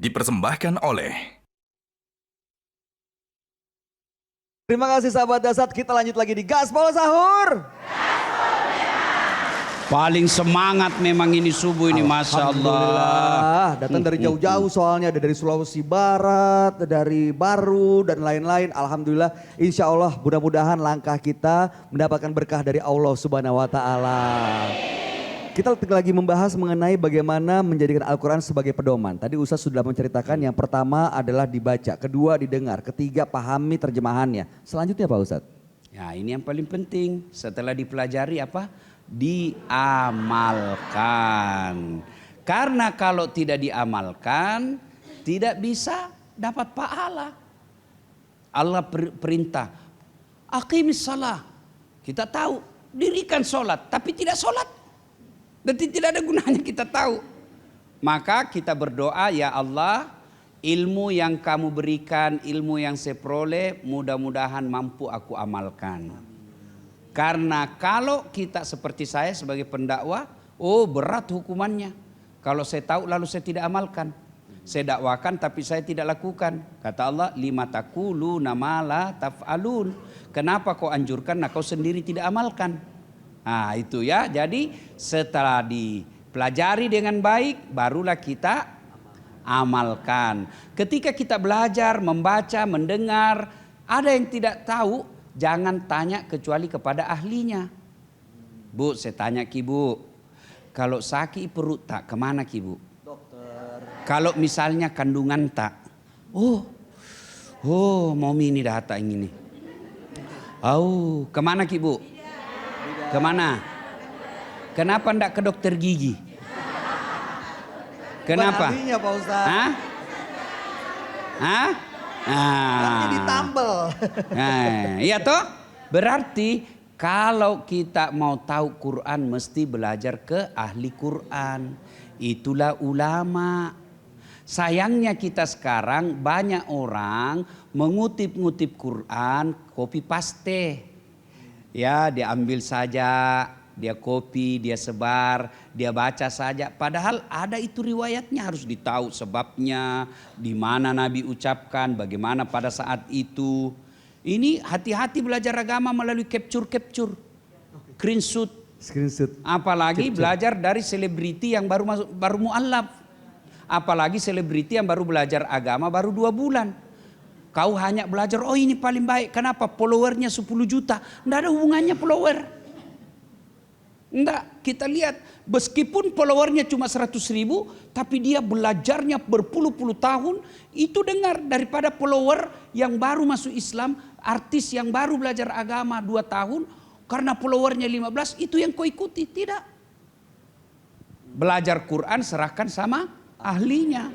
dipersembahkan oleh... Terima kasih sahabat Dasar, kita lanjut lagi di Gaspol Sahur. Paling semangat memang ini subuh ini, Masya Allah. Alhamdulillah, datang dari jauh-jauh soalnya, ada dari Sulawesi Barat, dari Baru dan lain-lain. Alhamdulillah, insya Allah mudah-mudahan langkah kita mendapatkan berkah dari Allah Subhanahu Wa Taala. Kita lagi membahas mengenai bagaimana menjadikan Al-Quran sebagai pedoman. Tadi Ustaz sudah menceritakan yang pertama adalah dibaca, kedua didengar, ketiga pahami terjemahannya. Selanjutnya Pak Ustaz? Ya, ini yang paling penting. Setelah dipelajari apa? Diamalkan. Karena kalau tidak diamalkan, tidak bisa dapat pahala. Allah perintah, aqimis salah. Kita tahu, dirikan sholat, tapi tidak sholat. Berarti tidak ada gunanya kita tahu. Maka kita berdoa, ya Allah, ilmu yang kamu berikan, ilmu yang saya peroleh, mudah-mudahan mampu aku amalkan. Karena kalau kita seperti saya sebagai pendakwah, oh berat hukumannya. Kalau saya tahu lalu saya tidak amalkan. Saya dakwakan tapi saya tidak lakukan. Kata Allah, lima taquluna ma la taf'alun. Kenapa kau anjurkan, nah kau sendiri tidak amalkan. Nah itu ya, jadi setelah dipelajari dengan baik, barulah kita amalkan. Ketika kita belajar, membaca, mendengar, ada yang tidak tahu, jangan tanya kecuali kepada ahlinya. Bu, saya tanya ki bu, kalau sakit perut tak, kemana ki bu? Dokter. Kalau misalnya kandungan tak, oh mau ini data ini. Oh, kemana ki bu? Kemana? Kenapa ndak ke dokter gigi? Kenapa? Ahlinya Pak Ustaz. Hah? Hah? Kan ditambel. Nah, iya toh? Berarti kalau kita mau tahu Quran mesti belajar ke ahli Quran. Itulah ulama. Sayangnya kita sekarang banyak orang mengutip-ngutip Quran copy paste. Ya, dia ambil saja, dia copy, dia sebar, dia baca saja. Padahal ada itu riwayatnya, harus ditahu sebabnya, di mana Nabi ucapkan, bagaimana pada saat itu. Ini hati-hati belajar agama melalui capture, screenshot. Apalagi belajar dari selebriti yang baru masuk, baru mu'allaf. Apalagi selebriti yang baru belajar agama baru 2 bulan. Kau hanya belajar, oh ini paling baik. Kenapa? Followernya 10 juta. Tidak ada hubungannya follower. Tidak, kita lihat. Meskipun followernya cuma 100 ribu. Tapi dia belajarnya berpuluh-puluh tahun. Itu dengar daripada follower yang baru masuk Islam. Artis yang baru belajar agama 2 tahun. Karena followernya 15, itu yang kau ikuti. Tidak. Belajar Quran serahkan sama ahlinya.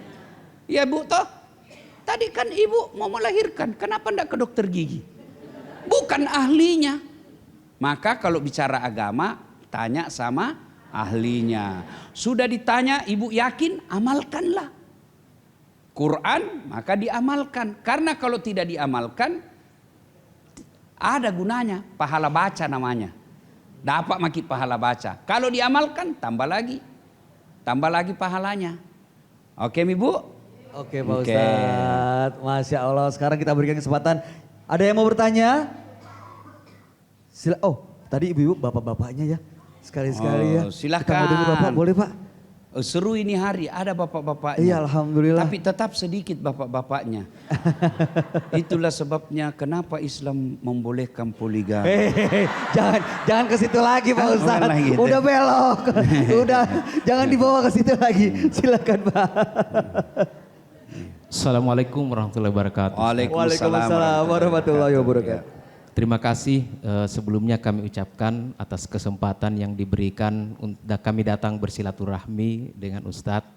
Ya bu toh. Tadi kan ibu mau melahirkan, kenapa enggak ke dokter gigi? Bukan ahlinya. Maka kalau bicara agama, tanya sama ahlinya. Sudah ditanya, ibu yakin? Amalkanlah. Quran, maka diamalkan. Karena kalau tidak diamalkan, ada gunanya. Pahala baca namanya. Dapat makin pahala baca. Kalau diamalkan, tambah lagi. Tambah lagi pahalanya. Oke ibu? Oke Pak Ustadz, Masya Allah. Sekarang kita berikan kesempatan. Ada yang mau bertanya? Oh tadi ibu-ibu bapak-bapaknya ya. Sekali-sekali ya. Silakan. Kita mau dengar Bapak, boleh Pak? Seru ini hari, ada bapak-bapaknya. Iya Alhamdulillah. Tapi tetap sedikit bapak-bapaknya. Itulah sebabnya kenapa Islam membolehkan poligami. Jangan ke situ lagi Pak Ustadz. Gitu. Udah belok. Udah, jangan dibawa ke situ lagi. Silakan Pak. Assalamualaikum warahmatullahi wabarakatuh. Waalaikumsalam warahmatullahi wabarakatuh. Terima kasih sebelumnya kami ucapkan atas kesempatan yang diberikan kami datang bersilaturahmi dengan Ustadz.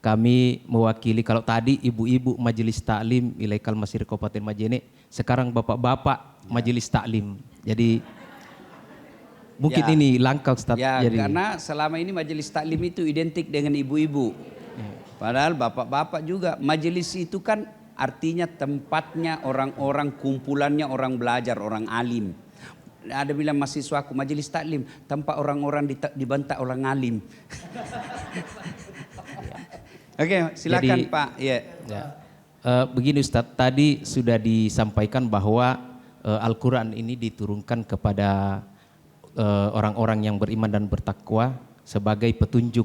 Kami mewakili, kalau tadi ibu-ibu Majelis Taklim Ilaikal Masir Kabupaten Majene, sekarang bapak-bapak Majelis Taklim. Jadi mungkin Ya. ini langkah Ustadz. Ya, jadi, karena selama ini majelis taklim itu identik dengan ibu-ibu. Padahal bapak-bapak juga. Majelis itu kan artinya tempatnya orang-orang, kumpulannya orang belajar, orang alim. Ada bilang mahasiswaku, majelis taklim, tempat orang-orang dibantak orang alim. Oke, silakan Jadi, Pak. Ya. Ya. Begini Ustadz, tadi sudah disampaikan bahwa Al-Quran ini diturunkan kepada orang-orang yang beriman dan bertakwa sebagai petunjuk.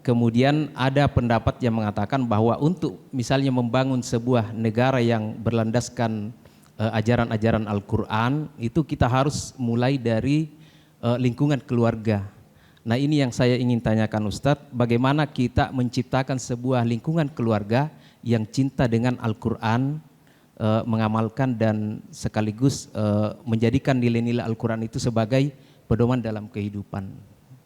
Kemudian ada pendapat yang mengatakan bahwa untuk misalnya membangun sebuah negara yang berlandaskan ajaran-ajaran Al-Quran, itu kita harus mulai dari lingkungan keluarga. Nah ini yang saya ingin tanyakan Ustadz, bagaimana kita menciptakan sebuah lingkungan keluarga yang cinta dengan Al-Quran, mengamalkan dan sekaligus menjadikan nilai-nilai Al-Quran itu sebagai pedoman dalam kehidupan.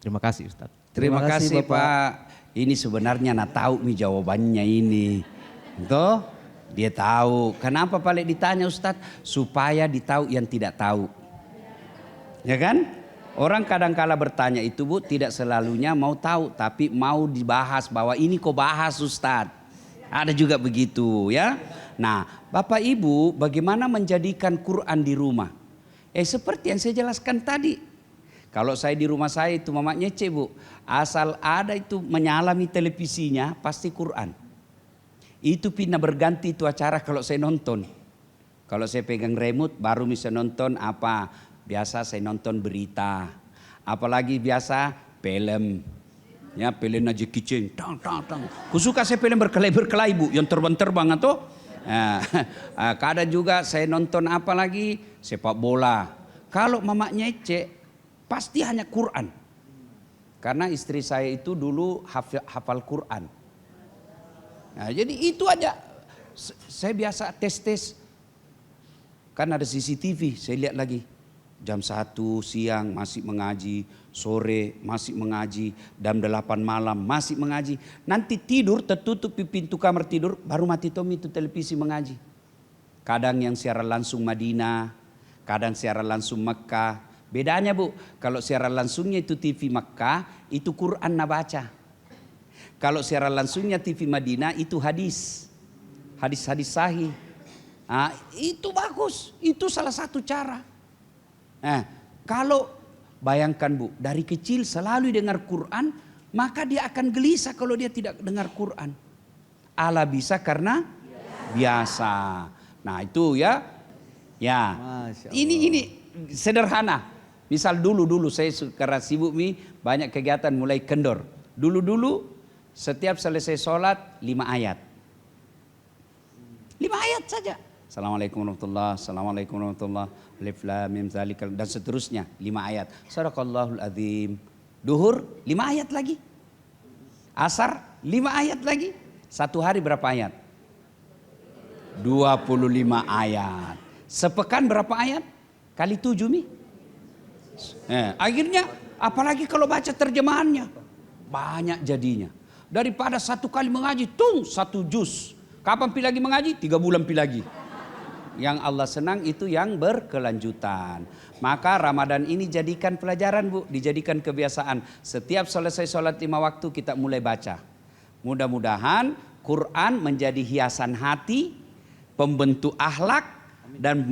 Terima kasih Ustadz. Terima Terima kasih, kasih Pak. Ini sebenarnya tahu nih jawabannya ini. Tuh, dia tahu. Kenapa paling ditanya Ustadz? Supaya ditahu yang tidak tahu. Ya kan? Orang kadang-kala bertanya itu Bu, tidak selalunya mau tahu, tapi mau dibahas bahwa ini kok bahas Ustadz. Ada juga begitu ya. Nah, Bapak Ibu bagaimana menjadikan Quran di rumah? Seperti yang saya jelaskan tadi. Kalau saya di rumah saya itu mama nyece Bu. Asal ada itu menyalami televisinya pasti Quran. Itu pindah berganti itu acara kalau saya nonton. Kalau saya pegang remote baru bisa nonton apa. Biasa saya nonton berita. Apalagi biasa film. Ya film aja kitchen. Tang. Kusuka saya film berkelahi Bu. Yang terbang-terbang atau. Kadang juga saya nonton apa lagi. Sepak bola. Kalau mama nyece pasti hanya Quran. Karena istri saya itu dulu hafal Quran. Nah, jadi itu aja. Saya biasa tes. Kan ada CCTV, saya lihat lagi. Jam 1 siang masih mengaji, sore masih mengaji, jam 8 malam masih mengaji. Nanti tidur tertutup pintu kamar tidur, baru mati Tommy itu televisi mengaji. Kadang yang siaran langsung Madinah, kadang siaran langsung Mekah. Bedanya Bu, kalau siaran langsungnya itu TV Mekah, itu Quran baca. Kalau siaran langsungnya TV Madinah itu hadis sahih. Nah, itu bagus, itu salah satu cara. Nah, kalau bayangkan Bu, dari kecil selalu dengar Quran, maka dia akan gelisah kalau dia tidak dengar Quran. Allah bisa karena biasa. Nah itu ya. Ini sederhana. Misal dulu saya karena sibuk banyak kegiatan mulai kendor. Dulu setiap selesai sholat 5 ayat. 5 ayat saja. Assalamualaikum warahmatullahi wabarakatuh. Assalamualaikum warahmatullahi wabarakatuh. Alif lam mim zalikal dan seterusnya 5 ayat. Shadaqallahul azim. Duhur 5 ayat lagi. Asar 5 ayat lagi. Satu hari berapa ayat? 25 ayat. Sepekan berapa ayat? Kali 7 akhirnya apalagi kalau baca terjemahannya banyak jadinya. Daripada satu kali mengaji 1 juz. Kapan pi lagi mengaji? 3 bulan pi lagi. Yang Allah senang itu yang berkelanjutan. Maka Ramadan ini jadikan pelajaran Bu, dijadikan kebiasaan. Setiap selesai sholat 5 waktu kita mulai baca. Mudah-mudahan Quran menjadi hiasan hati, pembentuk akhlak, dan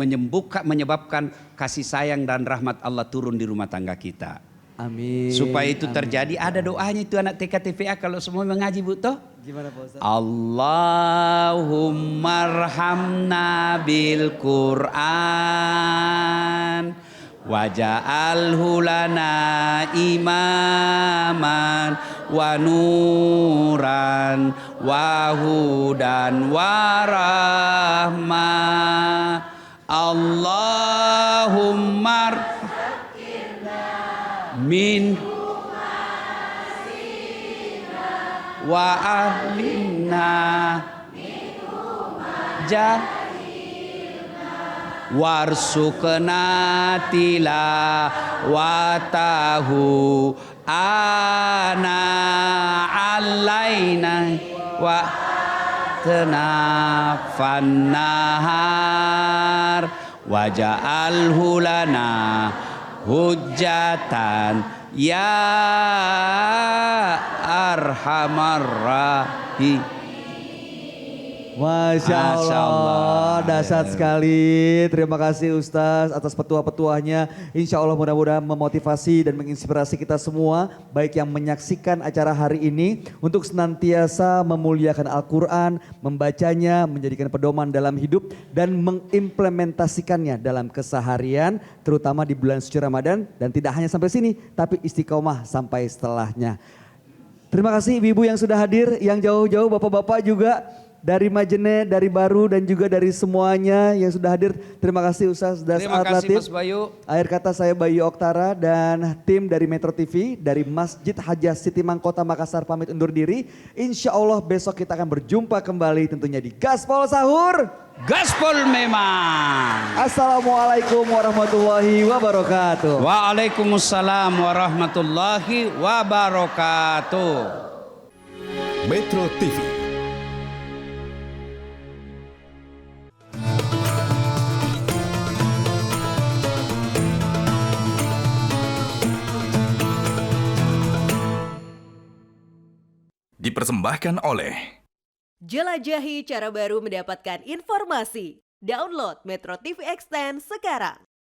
menyebabkan kasih sayang dan rahmat Allah turun di rumah tangga kita. Amin. Supaya itu terjadi, ada doanya itu anak TK-TPA kalau semua mengaji Bu toh. Gimana Pak Ustaz? Allahumma arhamna bil Qur'an waja'alhu lana imaman wa nuran wa hudan wa rahmah. Allahumma min wa ahlina warsukna tilawatahu ana alaina wa tenafan nahar waja'alhu lana hujjatan ya arhamar rahim Masya Allah, dahsyat sekali. Terima kasih Ustaz atas petua-petuahnya. Insya Allah mudah-mudahan memotivasi dan menginspirasi kita semua, baik yang menyaksikan acara hari ini untuk senantiasa memuliakan Al-Quran, membacanya, menjadikan pedoman dalam hidup dan mengimplementasikannya dalam keseharian, terutama di bulan suci Ramadan, dan tidak hanya sampai sini, tapi istiqomah sampai setelahnya. Terima kasih ibu-ibu yang sudah hadir, yang jauh-jauh, bapak-bapak juga dari Majene, dari Baru dan juga dari semuanya yang sudah hadir. Terima kasih Ustaz Das Terima kasih Latif. Mas Bayu. Akhir kata saya Bayu Oktara dan tim dari Metro TV dari Masjid Hajah Siti Mangkota Makassar pamit undur diri. Insya Allah besok kita akan berjumpa kembali tentunya di Gaspol Sahur. Gaspol memang. Assalamualaikum warahmatullahi wabarakatuh. Waalaikumsalam warahmatullahi wabarakatuh. Metro TV. Dipersembahkan oleh Jelajahi cara baru mendapatkan informasi. Download Metro TV Extend sekarang.